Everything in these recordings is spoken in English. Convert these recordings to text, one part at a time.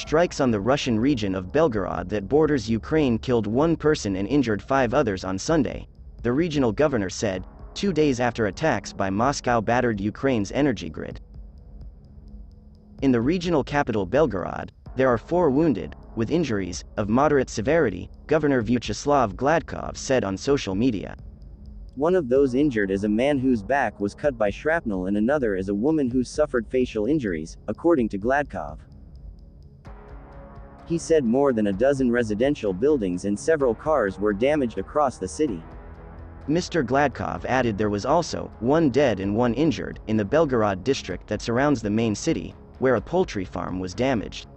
Strikes on the Russian region of Belgorod that borders Ukraine killed one person and injured 5 others on Sunday, the regional governor said, 2 days after attacks by Moscow battered Ukraine's energy grid. In the regional capital Belgorod, there are 4 wounded, with injuries of moderate severity, Governor Vyacheslav Gladkov said on social media. One of those injured is a man whose back was cut by shrapnel and another is a woman who suffered facial injuries, according to Gladkov. He said more than a dozen residential buildings and several cars were damaged across the city. Mr. Gladkov added there was also 1 dead and 1 injured in the Belgorod district that surrounds the main city, where a poultry farm was damaged.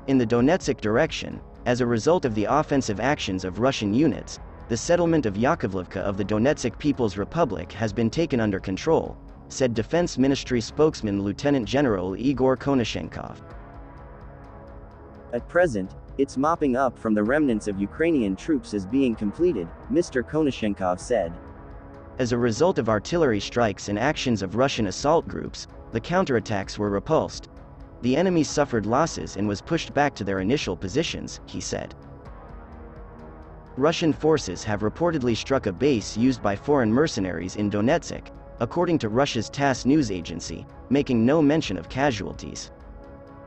In the Donetsk direction, as a result of the offensive actions of Russian units, the settlement of Yakovlivka of the Donetsk People's Republic has been taken under control, said Defense Ministry spokesman Lieutenant General Igor Konashenkov. At present, its mopping up from the remnants of Ukrainian troops is being completed, Mr. Konashenkov said. As a result of artillery strikes and actions of Russian assault groups, the counterattacks were repulsed. The enemy suffered losses and was pushed back to their initial positions, he said. Russian forces have reportedly struck a base used by foreign mercenaries in Donetsk, according to Russia's TASS news agency, making no mention of casualties.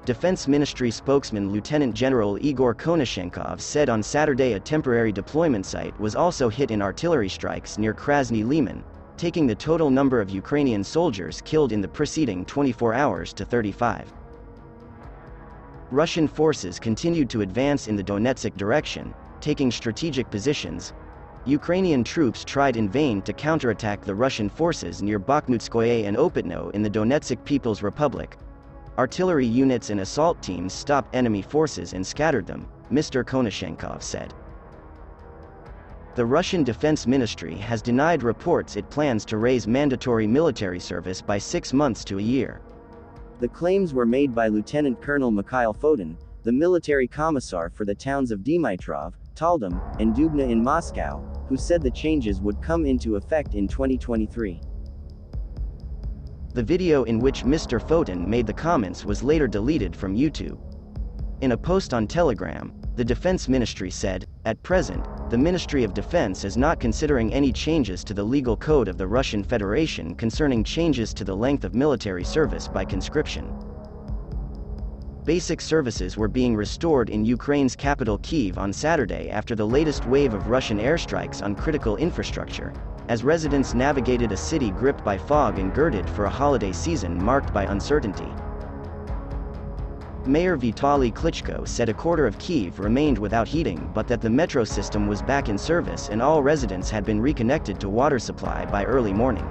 Defense Ministry spokesman Lieutenant General Igor Konashenkov said on Saturday a temporary deployment site was also hit in artillery strikes near Krasny Liman, taking the total number of Ukrainian soldiers killed in the preceding 24 hours to 35. Russian forces continued to advance in the Donetsk direction, taking strategic positions. Ukrainian troops tried in vain to counterattack the Russian forces near Bakhmutskoye and Opytno in the Donetsk People's Republic. Artillery units and assault teams stopped enemy forces and scattered them, Mr. Konashenkov said. The Russian Defense Ministry has denied reports it plans to raise mandatory military service by 6 months to a year. The claims were made by Lieutenant Colonel Mikhail Fotin, the military commissar for the towns of Dmitrov, Taldom, and Dubna in Moscow, who said the changes would come into effect in 2023. The video in which Mr. Fotin made the comments was later deleted from YouTube. In a post on Telegram, the Defense Ministry said, "At present, the Ministry of Defense is not considering any changes to the legal code of the Russian Federation concerning changes to the length of military service by conscription." Basic services were being restored in Ukraine's capital Kyiv on Saturday after the latest wave of Russian airstrikes on critical infrastructure, as residents navigated a city gripped by fog and girded for a holiday season marked by uncertainty. Mayor Vitaly Klitschko said a quarter of Kyiv remained without heating but that the metro system was back in service and all residents had been reconnected to water supply by early morning.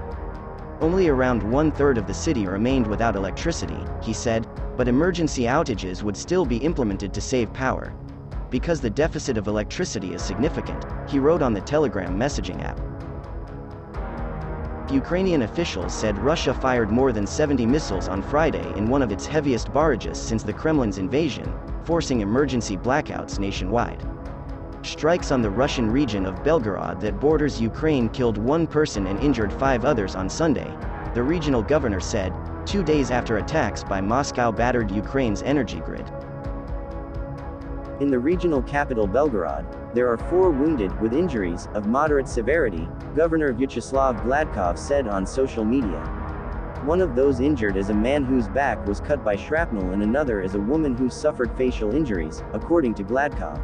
Only around 1/3 of the city remained without electricity, he said, but emergency outages would still be implemented to save power. Because the deficit of electricity is significant, he wrote on the Telegram messaging app. Ukrainian officials said Russia fired more than 70 missiles on Friday in one of its heaviest barrages since the Kremlin's invasion, forcing emergency blackouts nationwide. Strikes on the Russian region of Belgorod that borders Ukraine killed 1 person and injured 5 others on Sunday, the regional governor said, 2 days after attacks by Moscow battered Ukraine's energy grid. In the regional capital Belgorod, there are 4 wounded with injuries of moderate severity, Governor Vyacheslav Gladkov said on social media. One of those injured is a man whose back was cut by shrapnel and another is a woman who suffered facial injuries, according to Gladkov.